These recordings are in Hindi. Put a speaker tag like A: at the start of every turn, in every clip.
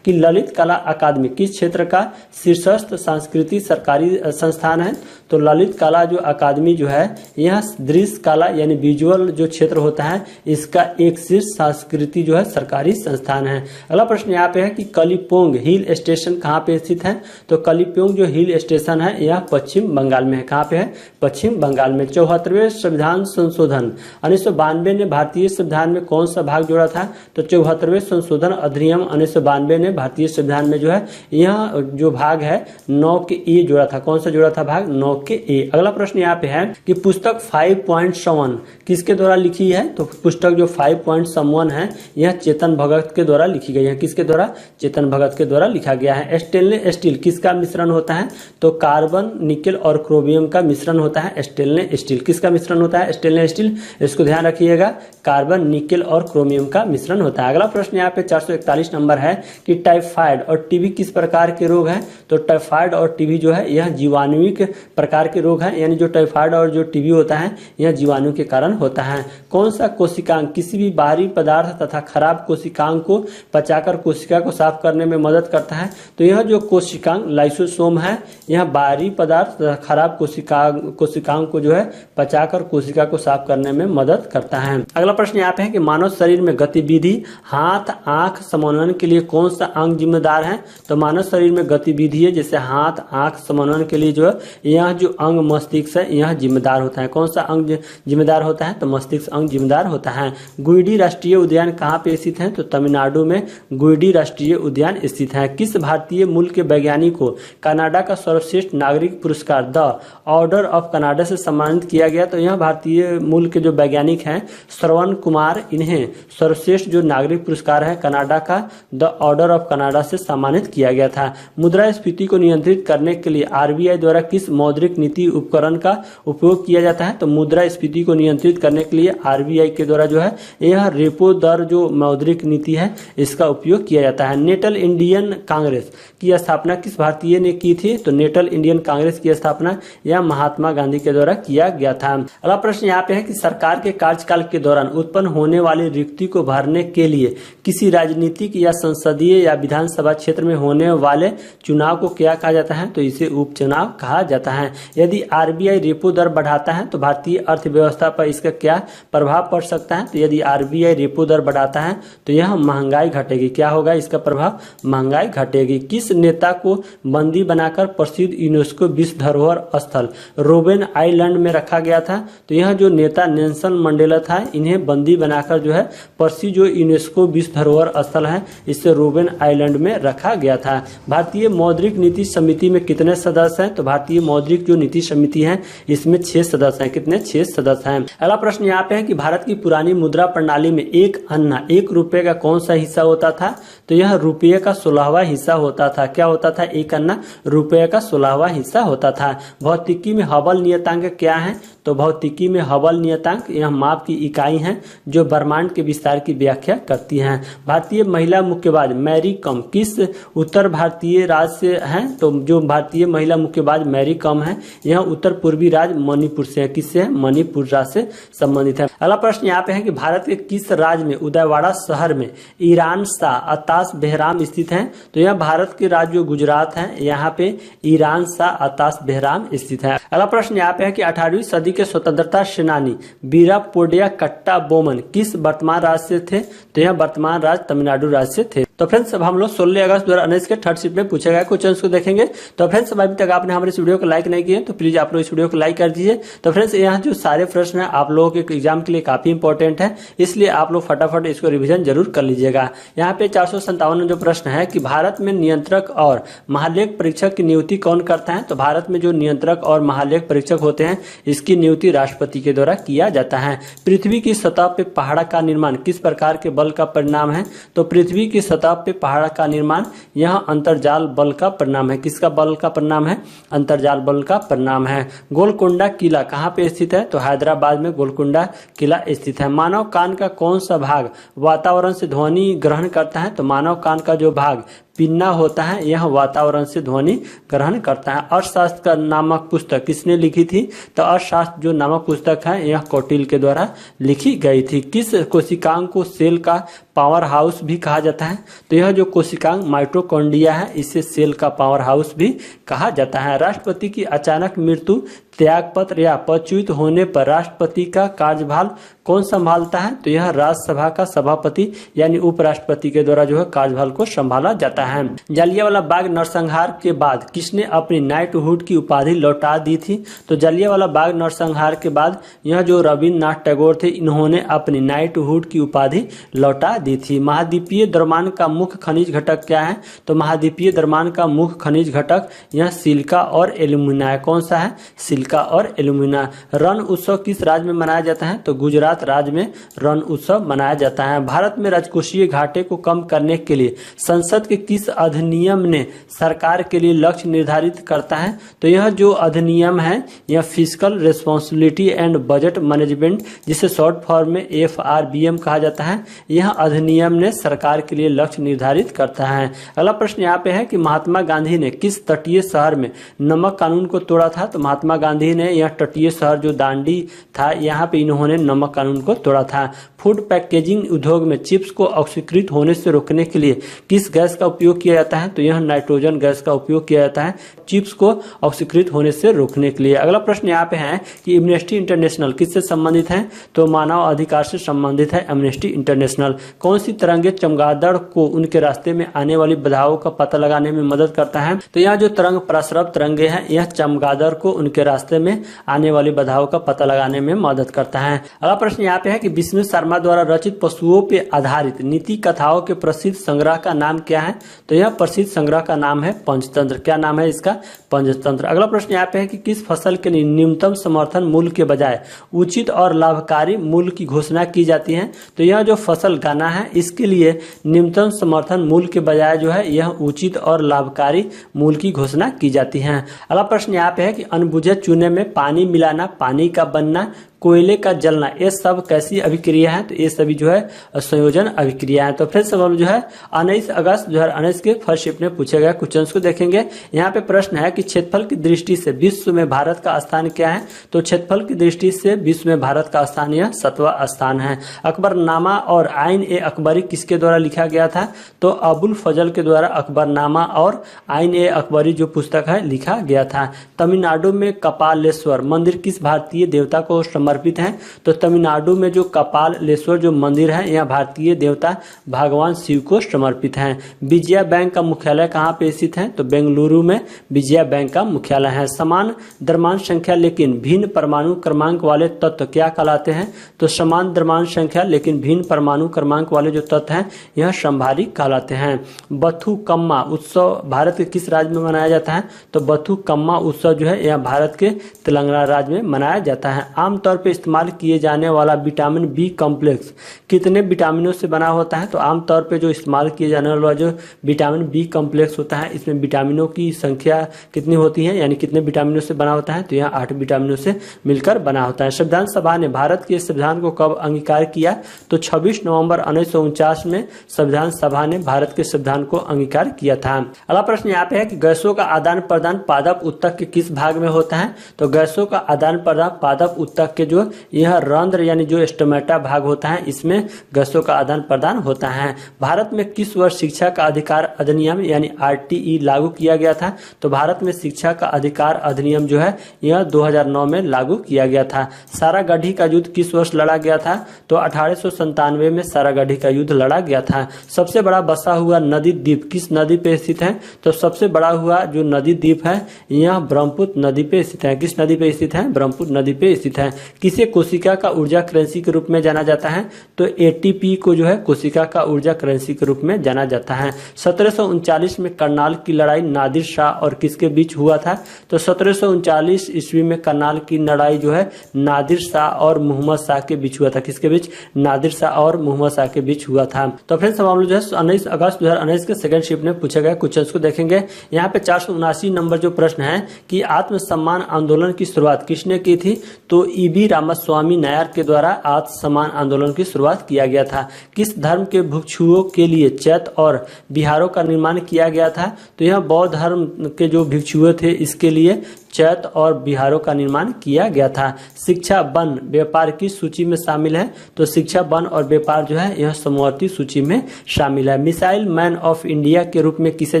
A: कि ललित कला अकादमी किस क्षेत्र का शीर्षस्थ सांस्कृतिक सरकारी संस्थान है। तो ललित कला जो अकादमी जो है यह दृश्य कला यानी विजुअल जो क्षेत्र होता है इसका एक शीर्ष संस्कृति जो है सरकारी संस्थान है। अगला प्रश्न यहाँ पे है कि कलिम्पोंग हिल स्टेशन कहाँ पे स्थित है। तो कलिम्पोंग जो हिल स्टेशन है यह पश्चिम बंगाल में है। कहाँ पे है? पश्चिम बंगाल में। 74वें संविधान संशोधन 1992 ने भारतीय संविधान में कौन सा भाग जोड़ा था। तो 74वें संशोधन अधिनियम 1992 ने भारतीय संविधान में जो है यह जो भाग है 9 के ए जोड़ा था। कौन सा जोड़ा था भाग? 9 के ए। अगला प्रश्न यहाँ पे है कि पुस्तक 5.7 किसके द्वारा लिखी है। तो पुस्तक जो 5.7 है यह चेतन भगत के द्वारा लिखी गई है। किसके द्वारा? चेतन भगत के द्वारा लिखा गया है। स्टेनलेस स्टील किसका मिश्रण होता है। तो कार्बन, निकेल और क्रोमियम का मिश्रण होता है स्टेनलेस स्टील। किसका मिश्रण होता है? Stainless steel. इसको ध्यान रखिएगा, कार्बन, निकेल और क्रोमियम का मिश्रण होता है। अगला प्रश्न यहाँ पे 441 नंबर है कि टाइफाइड और टीबी किस प्रकार के रोग हैं। तो टाइफाइड और टीबी जो है यह जीवाणुविक प्रकार के रोग है, यानी जो टाइफाइड और जो टीबी होता है यह जीवाणु के कारण होता है। कौन सा कोशिकांग किसी भी बाहरी पदार्थ तथा खराब कोशिकांग को पचाकर कोशिका को साफ करने में मदद करता है। तो यह जो कोशिकांग लाइसोसोम है यह बाहरी पदार्थ तथा खराब कोशिकांग को जो है पचाकर कोशिका को साफ करने में मदद करता है। अगला प्रश्न यहाँ पे है कि मानव शरीर में गतिविधि हाथ आंख समन्वयन के लिए कौन सा अंग जिम्मेदार है। तो मानव शरीर में गतिविधि है जैसे हाथ आंख समन्वयन के लिए जो है यह जो अंग मस्तिष्क है यह जिम्मेदार होता है। कौन सा अंग जिम्मेदार होता है। तो मस्तिष्क अंग जिम्मेदार होता है। गुइडी राष्ट्रीय उद्यान कहाँ पे स्थित है। तो तमिलनाडु में गुइडी राष्ट्रीय उद्यान स्थित है। किस भारतीय मूल के वैज्ञानिक को कनाडा का सर्वश्रेष्ठ नागरिक पुरस्कार द ऑर्डर ऑफ कनाडा से सम्मानित किया गया। तो यह भारतीय मूल के जो वैज्ञानिक हैं श्रवण कुमार, इन्हें सर्वश्रेष्ठ जो नागरिक पुरस्कार है कनाडा का द ऑर्डर ऑफ कनाडा से सम्मानित किया गया था। मुद्रास्फीति को नियंत्रित करने के लिए आरबीआई द्वारा किस मौद्रिक नीति उपकरण का उपयोग किया जाता है। तो मुद्रास्फीति को नियंत्रित करने के लिए आरबीआई के द्वारा जो है यह रेपो दर जो मौद्रिक नीति है इसका उपयोग किया जाता है। नेशनल इंडियन कांग्रेस की स्थापना किस भारतीय ने की थी। तो नेशनल इंडियन कांग्रेस की स्थापना यह महात्मा गांधी के द्वारा किया गया था। अगला प्रश्न यहाँ पे है कि सरकार के कार्यकाल के दौरान उत्पन्न होने वाली रिक्ति को भरने के लिए किसी राजनीतिक या संसदीय या विधानसभा क्षेत्र में होने वाले चुनाव को क्या कहा जाता है। तो इसे उपचुनाव कहा जाता है। यदि आरबीआई रेपो दर बढ़ाता है तो भारतीय अर्थव्यवस्था पर इसका क्या प्रभाव पड़ सकता है। तो यदि आरबीआई रेपो दर बढ़ाता है तो यह महंगाई घटेगी। क्या होगा इसका प्रभाव? महंगाई घटेगी। किस नेता को बंदी बनाकर प्रसिद्ध यूनेस्को विश्व धरोहर स्थल रोबेन आइलैंड में रखा गया था। तो यह जो नेता नेल्सन मंडेला था इन्हें बंदी बनाकर जो है प्रसिद्ध जो यूनेस्को विश्व धरोहर स्थल है इसे रोबेन आइलैंड में रखा गया था। भारतीय मौद्रिक नीति समिति में कितने सदस्य हैं। तो भारतीय मौद्रिक जो नीति समिति है इसमें 6 सदस्य हैं। कितने? 6 सदस्य हैं। अगला प्रश्न यहाँ पे है कि भारत की पुरानी मुद्रा प्रणाली में एक अन्ना 1 रुपए का कौन सा हिस्सा होता था। तो यह रुपये का 16वां हिस्सा होता था। क्या होता था? एक अन्ना रुपये का 16वां हिस्सा होता था। भौतिकी में हबल नियतांक क्या है। तो भौतिकी में हबल नियतांक यह माप की इकाई है जो ब्रह्मांड के विस्तार की व्याख्या करती है। भारतीय महिला मुक्केबाज मैरी कॉम किस उत्तर भारतीय राज्य से हैं। तो जो भारतीय महिला मुक्केबाज मैरी कॉम है यह उत्तर पूर्वी राज्य मणिपुर से है। किससे है? मणिपुर राज्य से संबंधित है। अगला प्रश्न यहाँ पे है कि भारत के किस राज्य में उदयवाड़ा शहर में ईरान शाह अताश बेहराम स्थित है। तो यह भारत के राज्य गुजरात है, यहाँ पे ईरान शाह अताश बेहराम स्थित है। अगला प्रश्न यहाँ पे है कि 18वीं सदी के स्वतंत्रता सेनानी बीरा पोडिया कट्टा बोमन किस वर्तमान राज्य से थे। तो यह वर्तमान राज्य तमिलनाडु राज्य से थे। तो फ्रेंड्स अब हम लोग 16 अगस्त 2019 के थर्ड शिफ्ट में पूछे गए क्वेश्चंस को देखेंगे। तो फ्रेंड्स अभी तक आपने हमारे इस वीडियो को लाइक नहीं किए तो प्लीज आप लोग इस वीडियो को लाइक कर दीजिए। तो फ्रेंड्स यहाँ जो सारे प्रश्न है आप लोगों के एग्जाम के लिए काफी इंपॉर्टेंट है, इसलिए आप लोग फटाफट इसको रिविजन जरूर कर लीजिएगा। यहाँ पे 457 जो प्रश्न है कि भारत में नियंत्रक और महालेख परीक्षक की नियुक्ति कौन करता है। तो भारत में जो नियंत्रक और महालेख परीक्षक होते हैं इसकी नियुक्ति राष्ट्रपति के द्वारा किया जाता है। पृथ्वी की सतह पे पहाड़ का निर्माण किस प्रकार के बल का परिणाम है। तो पृथ्वी की सतह पे पहाड़ का निर्माण यह अंतर्जाल बल का परिणाम है। किसका बल का परिणाम है? अंतर्जाल बल का परिणाम है। गोलकोंडा किला कहाँ पे स्थित है। तो हैदराबाद में गोलकोंडा किला स्थित है। मानव कान का कौन सा भाग वातावरण से ध्वनि ग्रहण करता है। तो मानव कान का जो भाग पिन्ना होता है यह वातावरण से ध्वनि ग्रहण करता है। अर्थशास्त्र का नामक पुस्तक किसने लिखी थी? तो अर्थशास्त्र जो नामक पुस्तक है यह कौटिल्य के द्वारा लिखी गई थी। किस कोशिकांग को सेल का पावर हाउस भी कहा जाता है? तो यह जो कोशिकांग माइटोकॉन्ड्रिया है इसे सेल का पावर हाउस भी कहा जाता है। राष्ट्रपति की अचानक मृत्यु, त्यागपत्र या पदच्युत होने पर राष्ट्रपति का कार्यभार कौन संभालता है? तो यह राज्यसभा का सभापति यानी उपराष्ट्रपति के द्वारा जो है कार्यभार को संभाला जाता है। जलियांवाला बाग नरसंहार के बाद किसने अपनी नाइटहुड की उपाधि लौटा दी थी? तो जलियांवाला बाग नरसंहार के बाद यह जो रविन्द्रनाथ टैगोर थे इन्होंने अपनी नाइटहुड की उपाधि लौटा दी थी। महाद्वीपीय द्रव्यमान का मुख्य खनिज घटक क्या है? तो महाद्वीपीय द्रव्यमान का मुख्य खनिज घटक यह सिलिका और एल्यूमिना है। कौन सा है? सिलिका और एल्यूमिना। रण उत्सव किस राज्य में मनाया जाता है? तो गुजरात राज्य में रण उत्सव मनाया जाता है। भारत में राजकोषीय घाटे को कम करने के लिए संसद के किस अधिनियम ने सरकार के लिए लक्ष्य निर्धारित करता है? तो यह जो अधिनियम है यह fiscal responsibility and budget management जिसे शॉर्ट फॉर्म में FRBM कहा जाता है, यह अधिनियम ने सरकार के लिए लक्ष्य निर्धारित करता है। अगला प्रश्न यहाँ पे है कि महात्मा गांधी ने किस तटीय शहर में नमक कानून को तोड़ा था? तो महात्मा गांधी ने यह तटीय शहर जो दांडी था यहाँ पे इन्होंने नमक कानून को तोड़ा था। फूड पैकेजिंग उद्योग में चिप्स को ऑक्सीकृत होने से रोकने के लिए किस गैस का उपयोग किया जाता है? तो यह नाइट्रोजन गैस का उपयोग किया जाता है चिप्स को ऑक्सीकृत होने से रोकने के लिए। अगला प्रश्न यहाँ पे है कि एम्नेस्टी इंटरनेशनल किससे संबंधित है? तो मानव अधिकार से संबंधित है एम्नेस्टी इंटरनेशनल। कौन सी तरंगे चमगादड़ को उनके रास्ते में आने वाली बाधाओं का पता लगाने में मदद करता है? तो यह जो तरंग प्रस्रव तरंगे हैं यह चमगादड़ को उनके रास्ते में आने वाली बाधाओं का पता लगाने में मदद करता है। अगला प्रश्न यहाँ पे है कि विष्णु शर्मा द्वारा रचित पशुओं पे आधारित नीति कथाओं के प्रसिद्ध संग्रह का नाम क्या है? तो यह प्रसिद्ध संग्रह का नाम है पंचतंत्र। क्या नाम है इसका? पंचतंत्र। अगला प्रश्न यहाँ पे है कि किस फसल के लिए न्यूनतम समर्थन मूल्य के बजाय उचित और लाभकारी मूल्य की घोषणा की जाती है? तो यह जो फसल गन्ना है इसके लिए न्यूनतम समर्थन मूल्य के बजाय जो है यह उचित और लाभकारी मूल्य की घोषणा की जाती है। अगला प्रश्न यहाँ पे है कि अनबुझे चूने में पानी मिलाना, पानी का बनना, कोयले का जलना, ये सब कैसी अभिक्रिया है? तो ये सभी जो है संयोजन अभिक्रिया है। तो फिर से हम जो है 19 अगस्त 2019 के फर्स्ट शिफ्ट में पूछे गए क्वेश्चंस को देखेंगे। यहाँ पे प्रश्न है कि क्षेत्रफल की दृष्टि से विश्व में भारत का स्थान क्या है? तो क्षेत्रफल की दृष्टि से विश्व में भारत का स्थान यह 7वां स्थान है। अकबरनामा और आइन-ए-अकबरी किसके द्वारा लिखा गया था? तो अबुल फजल के द्वारा अकबरनामा और आइन-ए-अकबरी जो पुस्तक है लिखा गया था। तमिलनाडु में कपालेश्वर मंदिर किस भारतीय देवता को समर्पित है? तो तमिलनाडु में जो कपालेश्वर जो मंदिर है यह भारतीय देवता भगवान शिव को समर्पित है। विजया बैंक का मुख्यालय कहाँ पे स्थित है? तो बेंगलुरु में विजया बैंक का मुख्यालय है। समान द्रव्यमान संख्या लेकिन भिन्न परमाणु क्रमांक वाले तत्व क्या कहलाते हैं? तो समान द्रव्यमान संख्या लेकिन भिन्न परमाणु क्रमांक वाले जो तत्व हैं यह समभारी कहलाते हैं। बथुकम्मा उत्सव भारत के किस राज्य में मनाया जाता है? तो बथुकम्मा उत्सव जो है यह भारत के तेलंगाना राज्य में मनाया जाता है। आमतौर पे इस्तेमाल किए जाने वाला विटामिन बी कॉम्प्लेक्स कितने विटामिनों से बना होता है? तो आमतौर पे जो इस्तेमाल किए जाने वाला जो विटामिन बी कॉम्प्लेक्स होता है इसमें विटामिनों की संख्या कितनी होती है, यानी कितने विटामिनों से बना होता है? तो यह 8 विटामिनों से मिलकर बना होता है। संविधान सभा ने भारत के संविधान को कब अंगीकार किया? तो 26 नवंबर 1949 में संविधान सभा ने भारत के संविधान को अंगीकार किया था। अगला प्रश्न यहाँ पे है कि गैसों का आदान प्रदान पादप उत्तक के किस भाग में होता है? तो गैसों का आदान प्रदान पादप उत्तक के जो यह रंध्र यानी जो स्टोमेटा भाग होता है इसमें गैसों का आदान प्रदान होता है। भारत में किस वर्ष शिक्षा का अधिकार अधिनियम यानी RTE लागू किया गया था? तो भारत में शिक्षा का अधिकार अधिनियम जो है यह 2009 में लागू किया गया था। सारागढ़ी का युद्ध किस वर्ष लड़ा गया था? तो 1897 में सारागढ़ी का युद्ध लड़ा गया था। सबसे बड़ा बसा हुआ नदी द्वीप किस नदी पे स्थित है? तो सबसे बड़ा हुआ जो नदी द्वीप है यह ब्रह्मपुत्र नदी पे स्थित है। किस नदी पे स्थित है? ब्रह्मपुत्र नदी पे स्थित है। किसे कोशिका का ऊर्जा करेंसी के रूप में जाना जाता है? तो ATP को जो है कोशिका का ऊर्जा करेंसी के रूप में जाना जाता है। 1739 में करनाल की लड़ाई नादिर शाह और किसके बीच हुआ था? तो 1739 ईस्वी में करनाल की लड़ाई जो है नादिर शाह और मोहम्मद शाह के बीच हुआ था। किसके बीच? नादिर शाह और मोहम्मद शाह के बीच हुआ था। तो फ्रेंड्स हम लोग जो है 19 अगस्त 2019 के सेकंड शिफ्ट में पूछे गए क्वेश्चंस को देखेंगे। यहाँ पे 479 नंबर जो प्रश्न है कि आत्मसम्मान आंदोलन की शुरुआत किसने की थी? तो ईवी रामास्वामी नायर के द्वारा आत्म सम्मान आंदोलन की शुरुआत किया गया था। किस धर्म के भिक्षुओं के लिए चैत्य और विहारों का निर्माण किया गया था? तो यह बौद्ध धर्म के जो भिक्षुओं थे इसके लिए चैत्य और विहारों का निर्माण किया गया था। शिक्षा वन व्यापार की सूची में शामिल है? तो शिक्षा वन और व्यापार जो है यह समवर्ती सूची में शामिल है। मिसाइल मैन ऑफ इंडिया के रूप में किसे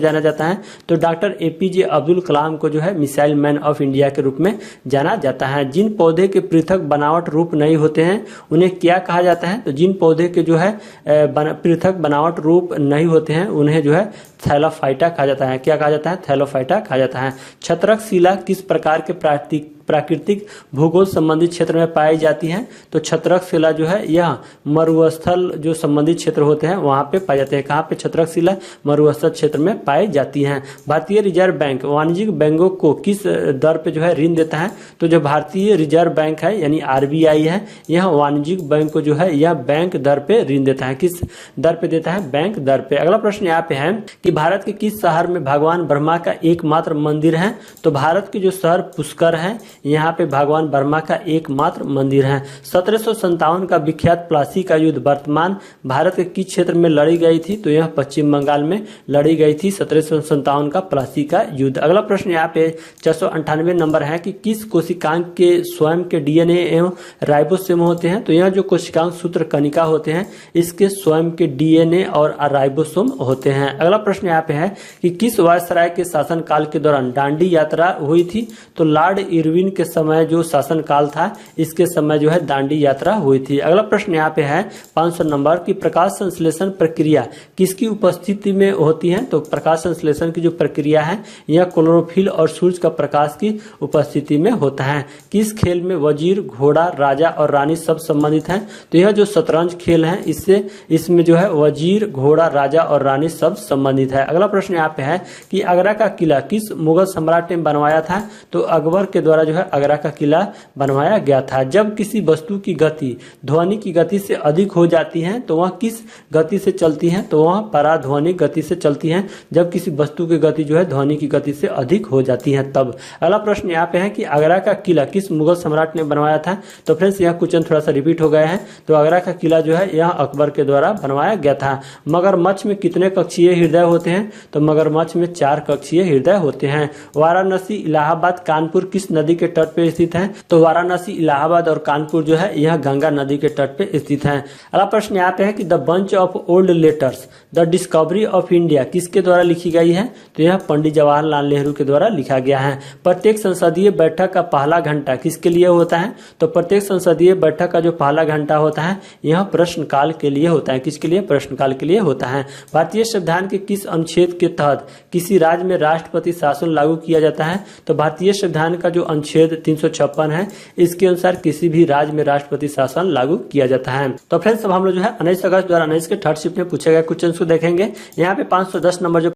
A: जाना जाता है? तो डॉक्टर एपीजे अब्दुल कलाम को जो है मिसाइल मैन ऑफ इंडिया के रूप में जाना जाता है। जिन पौधे के पृथक बनावट रूप नहीं होते हैं उन्हें क्या कहा जाता है? तो जिन पौधे के जो है पृथक बनावट रूप नहीं होते हैं उन्हें जो है थैलोफाइटा कहा जाता है। क्या कहा जाता है? थैलोफाइटा कहा जाता है। छत्रक शिला किस प्रकार के प्राकृतिक भूगोल संबंधित क्षेत्र में पाई जाती है? तो छत्रक शिला जो है यह मरुस्थल जो संबंधित क्षेत्र होते हैं वहां पे पाए जाते हैं। कहाँ पे? छत्रक शिला मरुस्थल क्षेत्र में पाई जाती हैं। भारतीय रिजर्व बैंक वाणिज्यिक बैंकों को किस दर पे जो है ऋण देता है? तो जो भारतीय रिजर्व बैंक है यानी आरबीआई है यह वाणिज्यिक बैंक को जो है यह बैंक दर पे ऋण देता है। किस दर पे देता है? बैंक दर पे। अगला प्रश्न यहाँ पे है कि भारत के किस शहर में भगवान ब्रह्मा का एकमात्र मंदिर है? तो भारत के जो शहर पुष्कर है यहाँ पे भगवान ब्रह्मा का एकमात्र मंदिर है। 1757 का विख्यात प्लासी का युद्ध वर्तमान भारत के किस क्षेत्र में लड़ी गई थी? तो यह पश्चिम बंगाल में लड़ी गई थी 1757 का प्लासी का युद्ध। अगला प्रश्न यहाँ पे 498 नंबर है कि किस कोशिकांग के स्वयं के डीएनए एवं राइबोसोम होते हैं? तो यह जो कोशिकांग सूत्र कणिका होते हैं इसके स्वयं के डीएनए और राइबोसोम होते हैं। अगला प्रश्न यहाँ पे है कि किस वायसराय के शासन काल के दौरान दांडी यात्रा हुई थी? तो लॉर्ड इरविन के समय जो शासन काल था इसके समय जो है दांडी यात्रा हुई थी। अगला प्रश्न यहाँ पे है 500 नंबर की प्रकाश संश्लेषण प्रक्रिया किसकी उपस्थिति में होती है? तो प्रकाश संश्लेषण की जो प्रक्रिया है यह क्लोरोफिल और सूरज का प्रकाश की उपस्थिति में होता है। किस खेल में वजीर, घोड़ा, राजा और रानी सब संबंधित हैं? तो यह जो शतरंज खेल है इसमें जो है वजीर, घोड़ा, राजा और रानी सब संबंधित है। अगला प्रश्न यहाँ पे है कि आगरा का किला किस मुगल सम्राट ने बनवाया था? तो अकबर के द्वारा जो है आगरा का किला बनवाया गया था। जब किसी वस्तु की गति ध्वनि की गति से अधिक हो जाती है तो वह किस गति से चलती है? तो वह पराध्वनिक गति से चलती है। जब किसी वस्तु की गति जो है ध्वनि की गति से अधिक हो जाती है तब। अगला प्रश्न यहाँ पे है कि आगरा का किला किस मुगल सम्राट ने बनवाया था? तो फ्रेंड्स यह क्वेश्चन थोड़ा सा रिपीट हो गया है। तो आगरा का किला जो है यह अकबर के द्वारा बनवाया गया था। मगरमच्छ में कितने कक्षीय हृदय होते हैं? तो मगरमच्छ में 4 कक्षीय हृदय होते हैं। वाराणसी, इलाहाबाद, कानपुर किस नदी के तट पे स्थित है? तो वाराणसी, इलाहाबाद और कानपुर जो है यह गंगा नदी के तट पे स्थित है। अगला प्रश्न यहाँ पे है कि the bunch of old letters the discovery of India किसके द्वारा लिखी गई है? तो यह पंडित जवाहरलाल नेहरू के द्वारा लिखा गया है। प्रत्येक संसदीय बैठक का पहला घंटा किसके लिए होता है? तो प्रत्येक संसदीय बैठक का जो पहला घंटा होता है यह प्रश्नकाल के लिए होता है। किसके लिए? प्रश्नकाल के लिए होता है। भारतीय संविधान के किस अनुच्छेद के तहत किसी राज्य में राष्ट्रपति शासन लागू किया जाता है? तो भारतीय संविधान का जो अनुच्छेद 356 है इसके अनुसार किसी भी राज्य में राष्ट्रपति शासन लागू किया जाता है। तो फ्रेंड्स अब हम लोग जो है 19 अगस्त 2019 के थर्ड शिफ्ट में पूछे गए क्वेश्चन को देखेंगे। यहाँ पे 510 नंबर जो